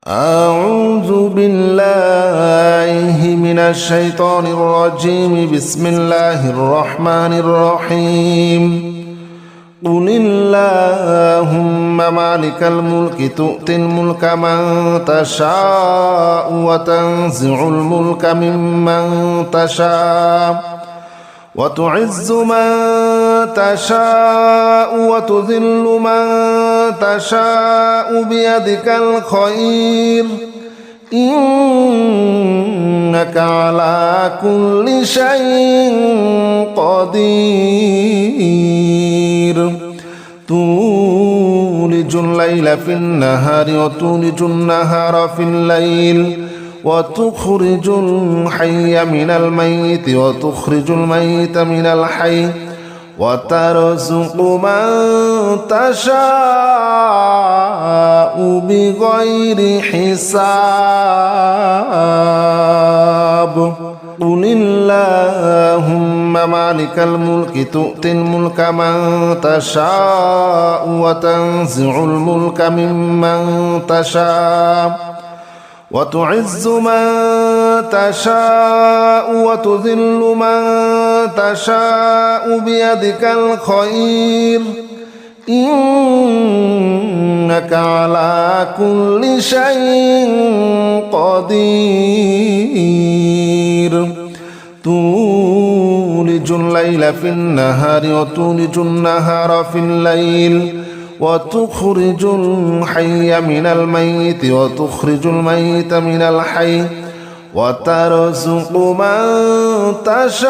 أعوذ بالله من الشيطان الرجيم بسم الله الرحمن الرحيم قل اللهم مالك الملك تؤتي الملك من تشاء وتنزع الملك ممن تشاء وتعز من تشاء وتذل من تشاء بيدك الخير إنك على كل شيء قدير تولج الليل في النهار وتولج النهار في الليل وتخرج الحي من الميت وتخرج الميت من الحي وترزق من تشاء بغير حساب قل اللهم مالك الملك تؤتي الملك من تشاء وتنزع الملك ممن تشاء وتعز من تشاء وتذل من تشاء بيدك الخير إنك على كل شيء قدير تولج الليل في النهار وتولج النهار في الليل وتخرج الحي من الميت وتخرج الميت من الحي وترزق من تشاء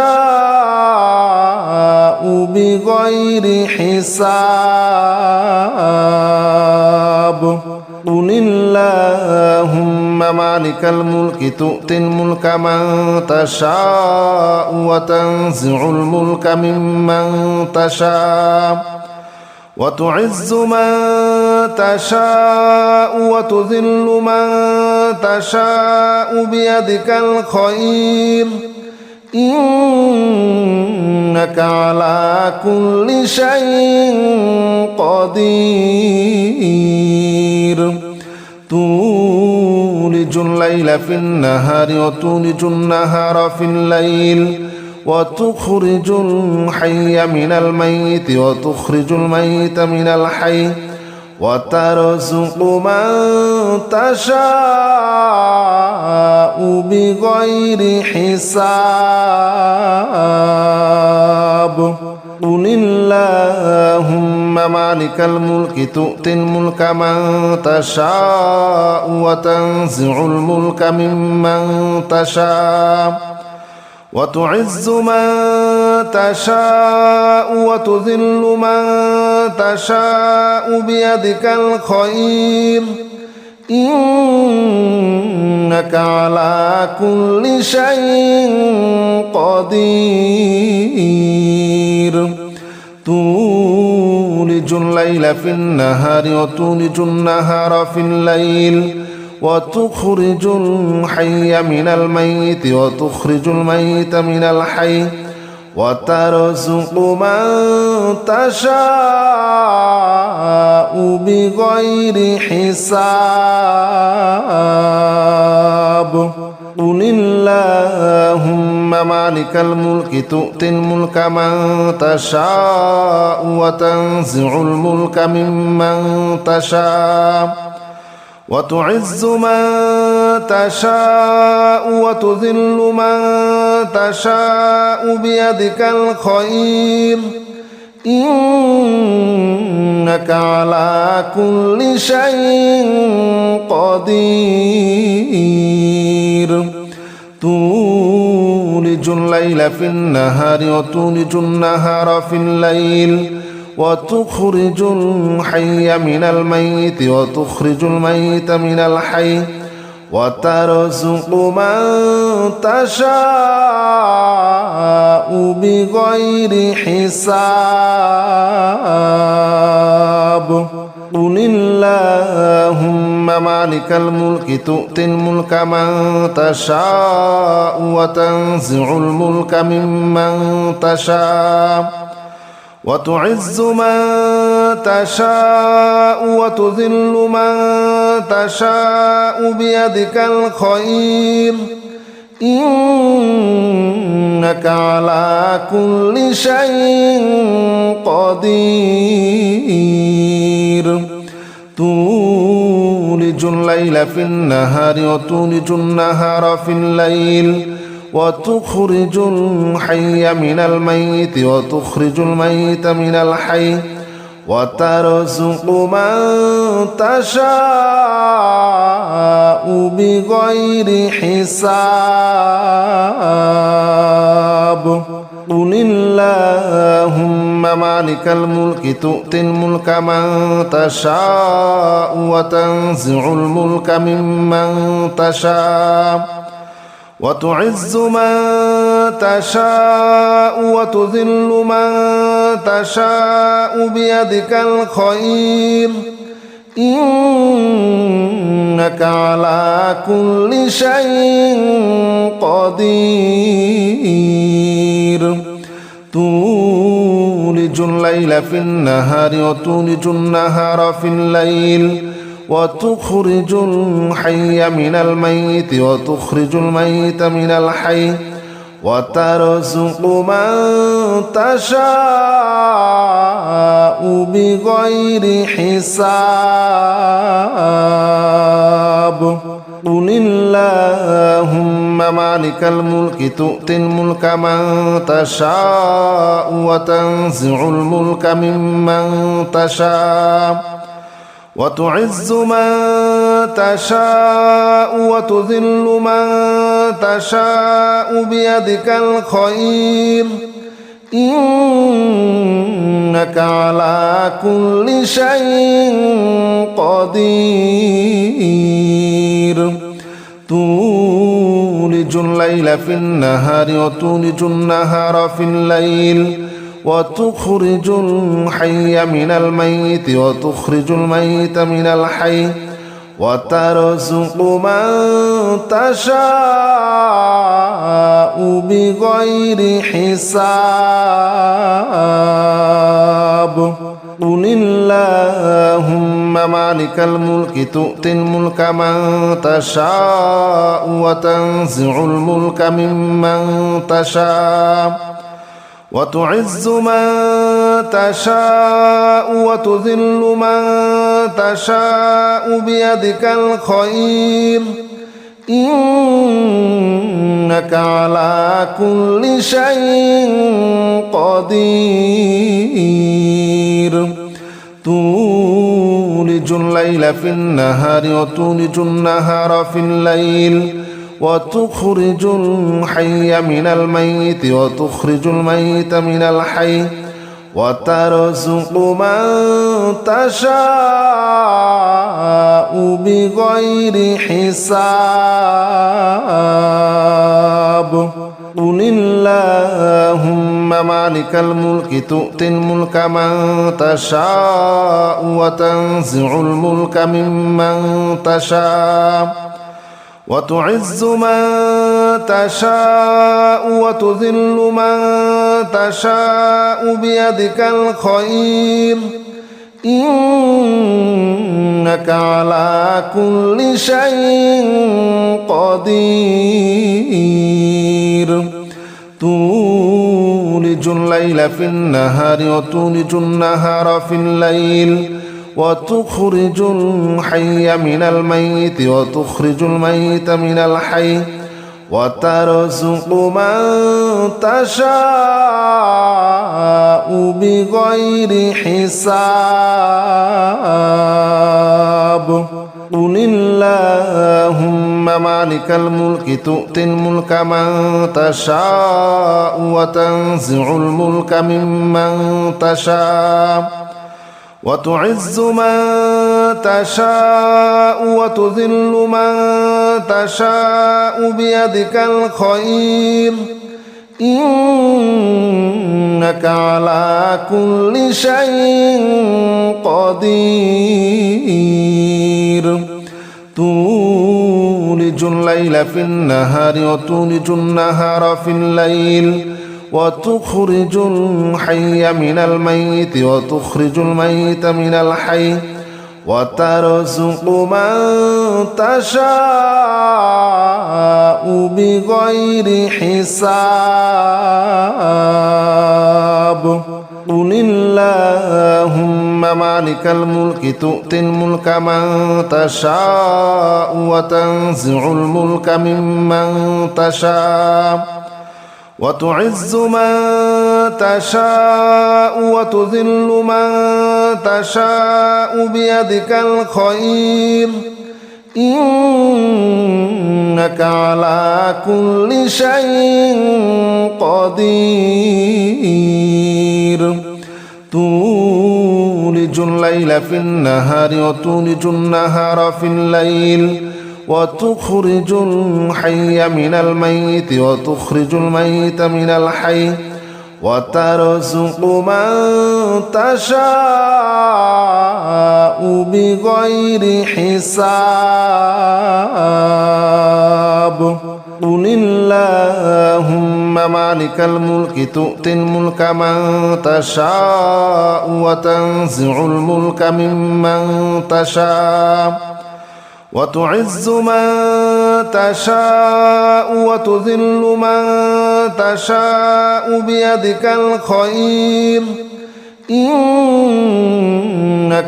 بغير حساب قل اللهم مالك الملك تؤتي الملك من تشاء وتنزع الملك ممن تشاء وتعز من تشاء وتذل من تشاء بيدك الخير إنك على كل شيء قدير تولج الليل في النهار وتولج النهار في الليل وتخرج الحي من الميت وتخرج الميت من الحي وترزق من تشاء بغير حساب قل اللهم مالك الملك تؤتي الملك من تشاء وتنزع الملك ممن تشاء وتعز من تشاء وتذل من تشاء بيدك الخير إنك على كل شيء قدير تولج الليل في النهار وتولج النهار في الليل وتخرج الحي من الميت وتخرج الميت من الحي وترزق من تشاء بغير حساب قل اللهم مالك الملك تؤتي الملك من تشاء وتنزع الملك ممن تشاء وتعز من تشاء وتذل من تشاء بيدك الخير إنك على كل شيء قدير تولج الليل في النهار وتولج النهار في الليل وتخرج الحي من الميت وتخرج الميت من الحي وترزق من تشاء بغير حساب قل اللهم مالك الملك تؤتي الملك من تشاء وتنزع الملك ممن تشاء وتعز من تشاء وتذل من تشاء بيدك الخير إنك على كل شيء قدير تولج الليل في النهار وتولج النهار في الليل وتخرج الحي من الميت وتخرج الميت من الحي وترزق من تشاء بغير حساب قل اللهم مالك الملك تؤتي الملك من تشاء وتنزع الملك ممن تشاء وتعز من تشاء وتذل من تشاء بيدك الخير إنك على كل شيء قدير تولج الليل في النهار وتولج النهار في الليل وتخرج الحي من الميت وتخرج الميت من الحي وترزق من تشاء بغير حساب قل اللهم مالك الملك تؤتي الملك من تشاء وتنزع الملك ممن تشاء وتعز من تشاء وتذل من تشاء بيدك الخير إنك على كل شيء قدير تولج الليل في النهار وتولج النهار في الليل وتخرج الحي من الميت وتخرج الميت من الحي وترزق من تشاء بغير حساب قل اللهم مالك الملك تؤتي الملك من تشاء وتنزع الملك ممن تشاء وتعز من تشاء وتذل من تشاء بيدك الخير إنك على كل شيء قدير تولج الليل في النهار وتولج النهار في الليل وتخرج الحي من الميت وتخرج الميت من الحي وترزق من تشاء بغير حساب قل اللهم مالك الملك تؤتي الملك من تشاء وتنزع الملك ممن تشاء وتعز من تشاء وتذل من تشاء بيدك الخير إنك على كل شيء قدير تولج الليل في النهار وتولج النهار في الليل وتخرج الحي من الميت وتخرج الميت من الحي وترزق من تشاء بغير حساب قل اللهم مالك الملك تؤتي الملك من تشاء وتنزع الملك ممن تشاء وتعز من تشاء وتذل من تشاء بيدك الخير إنك على كل شيء قدير تولج الليل في النهار وتولج النهار في الليل وتخرج الحي من الميت وتخرج الميت من الحي وترزق من تشاء بغير حساب قل اللهم مالك الملك تؤتي الملك من تشاء وتنزع الملك ممن تشاء وتعز من تشاء وتذل من تشاء بيدك الخير إنك على كل شيء قدير تولج الليل في النهار وتولج النهار في الليل وتخرج الحي من الميت وتخرج الميت من الحي وترزق من تشاء بغير حساب قل اللهم مالك الملك تؤتي الملك من تشاء وتنزع الملك ممن تشاء وتعز من تشاء وتذل من تشاء بيدك الخير إنك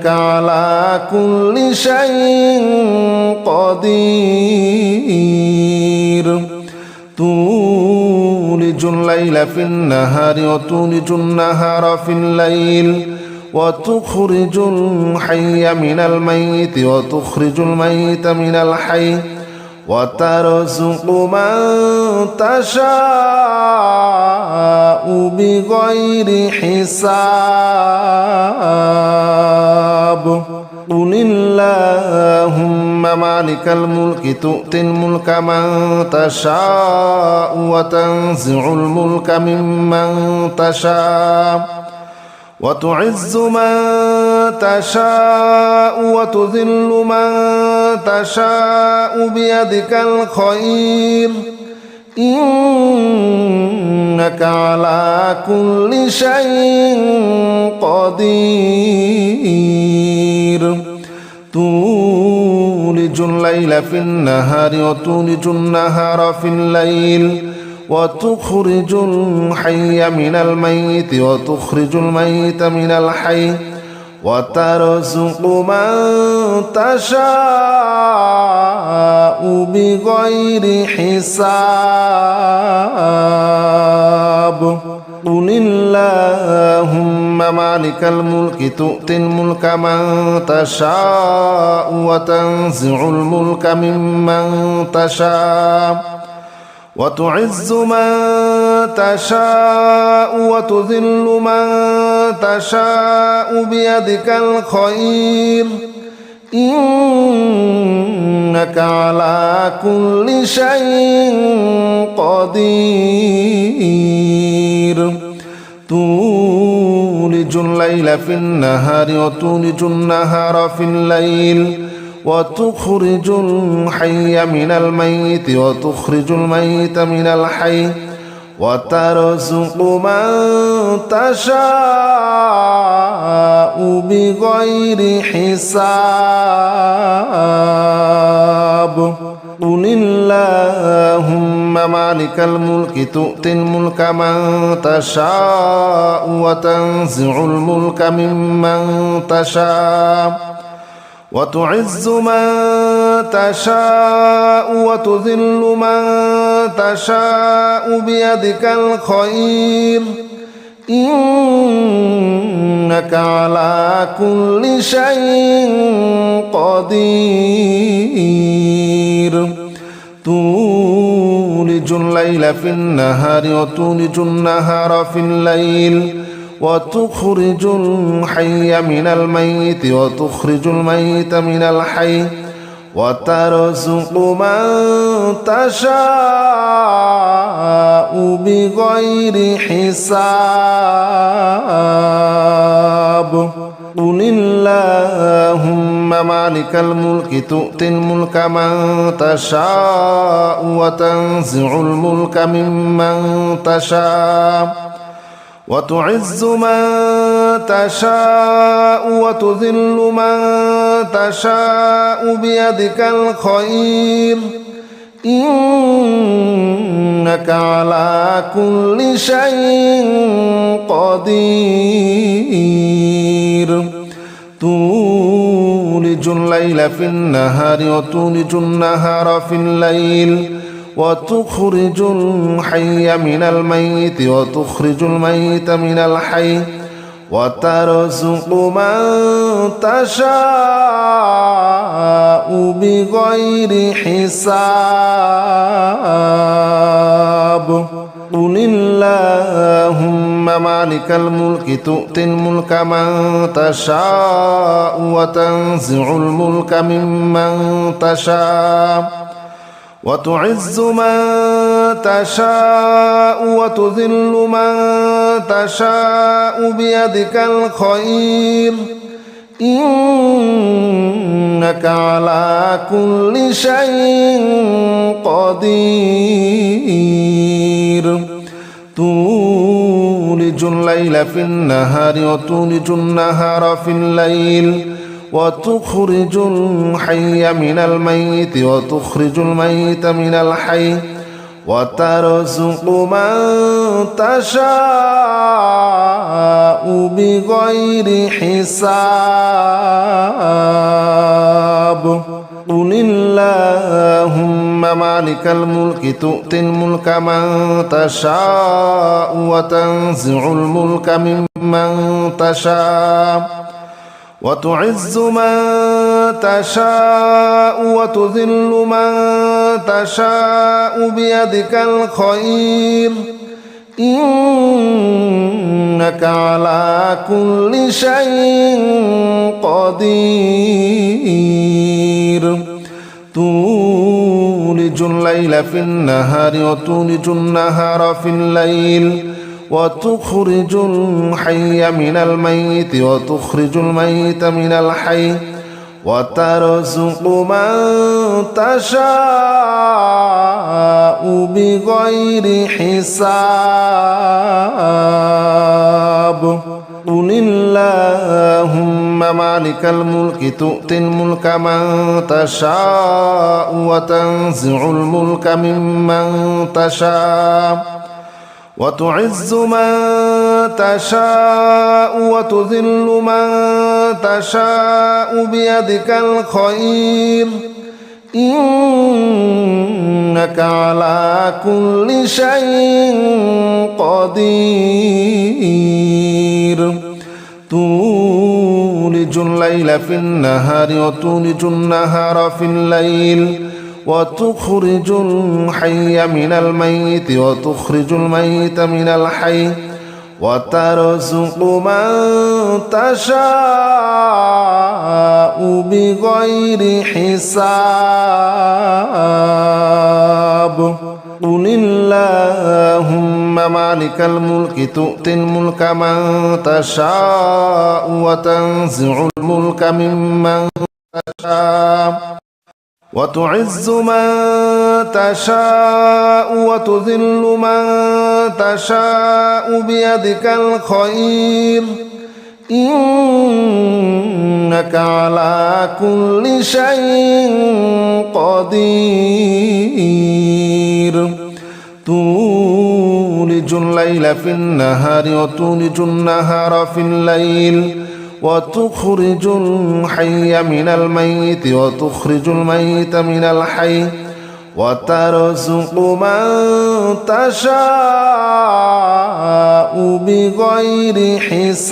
على كل شيء قدير تولج الليل في النهار وتولج النهار في الليل وتخرج الحي من الميت وتخرج الميت من الحي وترزق من تشاء بغير حساب قل اللهم مالك الملك تؤتي الملك من تشاء وتنزع الملك ممن تشاء وتعز من تشاء وتذل من تشاء بيدك الخير إنك على كل شيء قدير تولج الليل في النهار وتولج النهار في الليل وتخرج الحي من الميت وتخرج الميت من الحي وترزق من تشاء بغير حساب قل اللهم مالك الملك تؤتي الملك من تشاء وتنزع الملك ممن تشاء وتعز من تشاء وتذل من تشاء بيدك الخير إنك على كل شيء قدير تولج الليل في النهار وتولج النهار في الليل وتخرج الحي من الميت وتخرج الميت من الحي وترزق من تشاء بغير حساب قل اللهم مالك الملك تؤتي الملك من تشاء وتنزع الملك ممن تشاء وتعز من تشاء وتذل من تشاء بيدك الخير إنك على كل شيء قدير تولج الليل في النهار وتولج النهار في الليل وتخرج الحي من الميت وتخرج الميت من الحي وترزق من تشاء بغير حساب قل اللهم مالك الملك تؤتي الملك من تشاء وتنزع الملك ممن تشاء وتعز من تشاء وتذل من تشاء بيدك الخير إنك على كل شيء قدير تولج الليل في النهار وتولج النهار في الليل وتخرج الحي من الميت وتخرج الميت من الحي وترزق من تشاء بغير حساب قل اللهم مالك الملك تؤتي الملك من تشاء وتنزع الملك ممن تشاء وتعز من تشاء وتذل من تشاء بيدك الخير إنك على كل شيء قدير تولج الليل في النهار وتولج النهار في الليل وتخرج الحي من الميت وتخرج الميت من الحي وترزق من تشاء بغير حساب قل اللهم مالك الملك تؤتي الملك من تشاء وتنزع الملك ممن تشاء وتعز من تشاء وتذل من تشاء بيدك الخير إنك على كل شيء قدير تولج الليل في النهار وتولج النهار في الليل وتخرج الحي من الميت وتخرج الميت من الحي وترزق من تشاء بغير حساب قل اللهم مالك الملك تؤتي الملك من تشاء وتنزع الملك ممن تشاء وتعز من تشاء وتذل من تشاء بيدك الخير إنك على كل شيء قدير تولج الليل في النهار وتولج النهار في الليل وتخرج الحي من الميت وتخرج الميت من الحي وترزق من تشاء بغير حساب قل اللهم مالك الملك تؤتي الملك من تشاء وتنزع الملك ممن تشاء وتعز من تشاء وتذل من تشاء بيدك الخير إنك على كل شيء قدير تولج الليل في النهار وتولج النهار في الليل وتخرج الحي من الميت وتخرج الميت من الحي وترزق من تشاء بغير حساب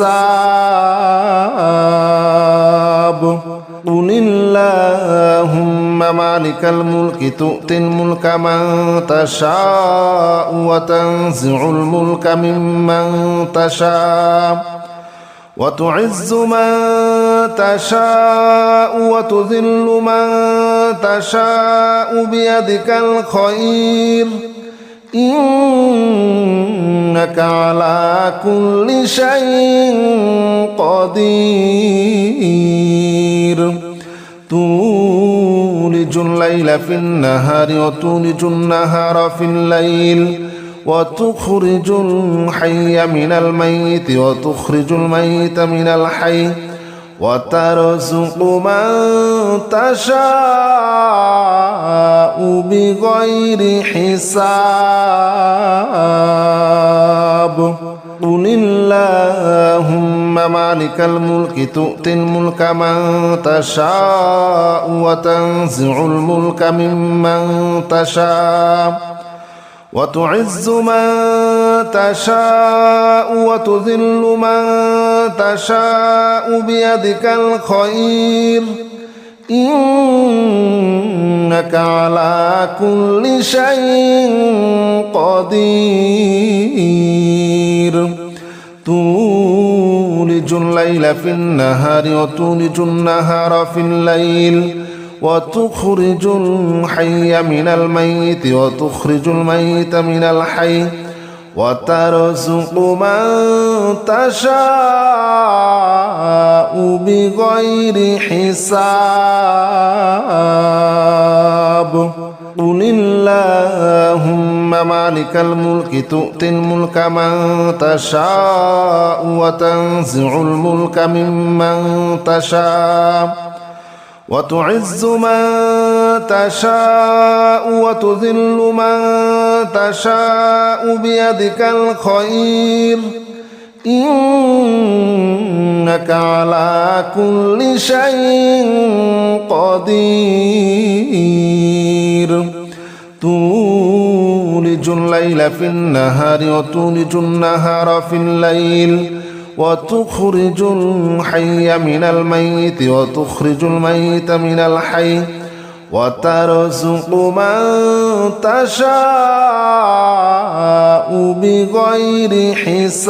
قل اللهم مالك الملك تؤتي الملك من تشاء وتنزع الملك ممن تشاء وتعز من تشاء وتذل من تشاء بيدك الخير إنك إنك على كل شيء قدير تولج الليل في النهار وتولج النهار في الليل وتخرج الحي من الميت وتخرج الميت من الحي وترزق من تشاء بغير حساب قل اللهم مالك الملك تؤتي الملك من تشاء وتنزع الملك ممن تشاء وتعز من تشاء وتذل من تشاء بيدك الخير إنك على كل شيء قدير تولج الليل في النهار وتولج النهار في الليل وتخرج الحي من الميت وتخرج الميت من الحي وترزق من تشاء بغير حساب قل اللهم مالك الملك تؤتي الملك من تشاء وتنزع الملك ممن تشاء وتعز من تشاء وتذل من تشاء بيدك الخير إنك على كل شيء قدير تولج الليل في النهار وتولج النهار في الليل وتخرج الحي من الميت وتخرج الميت من الحي وترزق من تشاء بغير حساب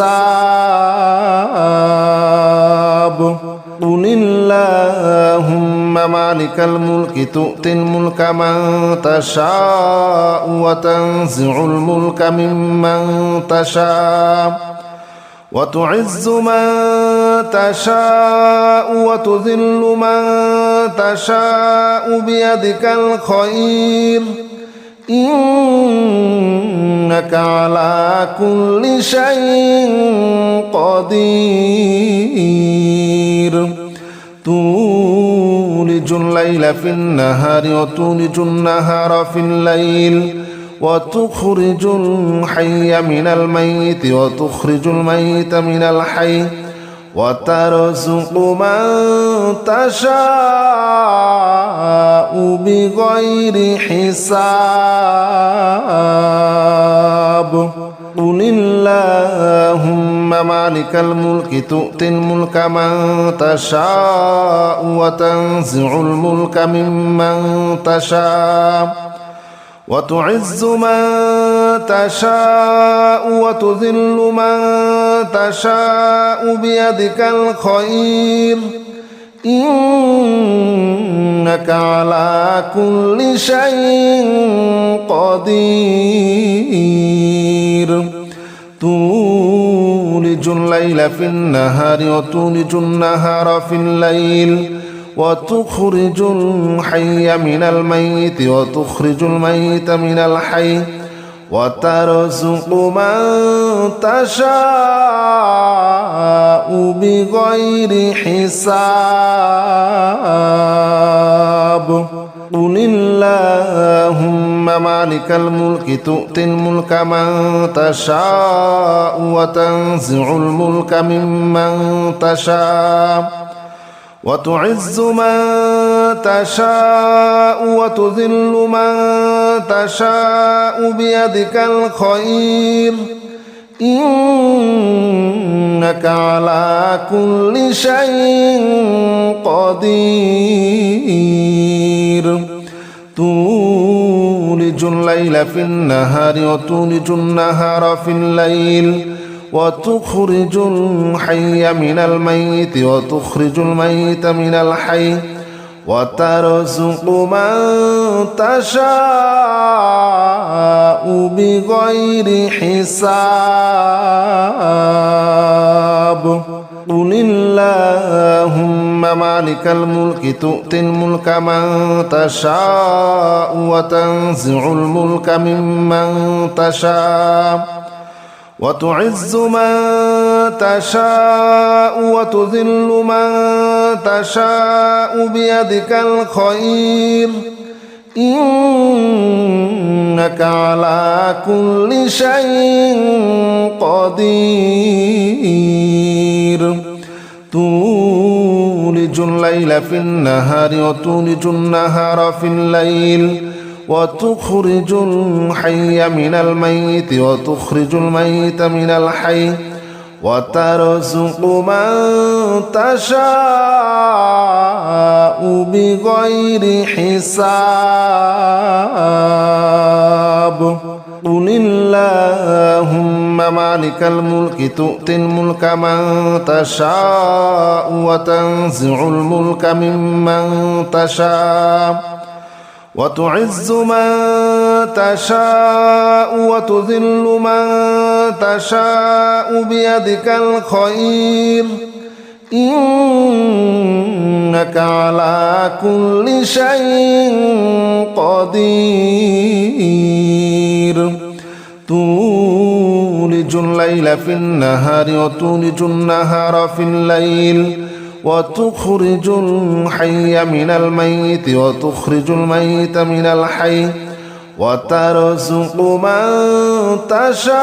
قل اللهم مالك الملك تؤتي الملك من تشاء وتنزع الملك ممن تشاء وتعز من تشاء وتذل من تشاء بيدك الخير إنك على كل شيء قدير تولج الليل في النهار وتولج النهار في الليل وتخرج الحي من الميت وتخرج الميت من الحي وترزق من تشاء بغير حساب قل اللهم مالك الملك تؤتي الملك من تشاء وتنزع الملك ممن تشاء وتعز من تشاء وتذل من تشاء بيدك الخير إنك على كل شيء قدير تولج الليل في النهار وتولج النهار في الليل وتخرج الحي من الميت وتخرج الميت من الحي وترزق من تشاء بغير حساب قل اللهم مالك الملك تؤتي الملك من تشاء وتنزع الملك ممن تشاء وتعز من تشاء وتذل من تشاء بيدك الخير إنك على كل شيء قدير تولج الليل في النهار وتولج النهار في الليل وتخرج الحي من الميت وتخرج الميت من الحي وترزق من تشاء بغير حساب قل اللهم مالك الملك تؤتي الملك من تشاء وتنزع الملك ممن تشاء وتعز من تشاء وتذل من تشاء بيدك الخير إنك على كل شيء قدير تولج الليل في النهار وتولج النهار في الليل وتخرج الحي من الميت وتخرج الميت من الحي وترزق من تشاء بغير حساب قل اللهم مالك الملك تؤتي الملك من تشاء وتنزع الملك ممن تشاء وتعز من تشاء وتذل من تشاء بيدك الخير إنك على كل شيء قدير تولج الليل في النهار وتولج النهار في الليل وتخرج الحي من الميت وتخرج الميت من الحي وترزق من تشاء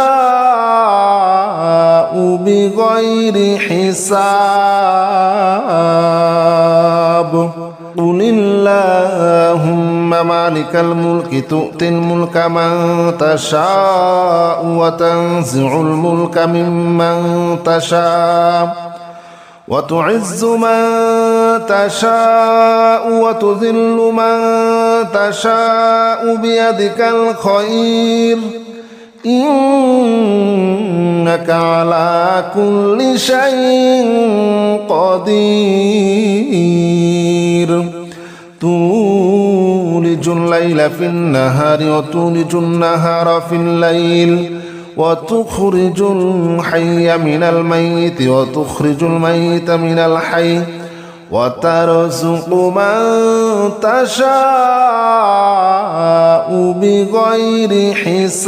بغير حساب قل اللهم مالك الملك تؤتي الملك من تشاء وتنزع الملك ممن تشاء وتعز من تشاء وتذل من تشاء بيدك الخير إنك على كل شيء قدير تولج الليل في النهار وتولج النهار في الليل وتخرج الحي من الميت وتخرج الميت من الحي وترزق من تشاء بغير حساب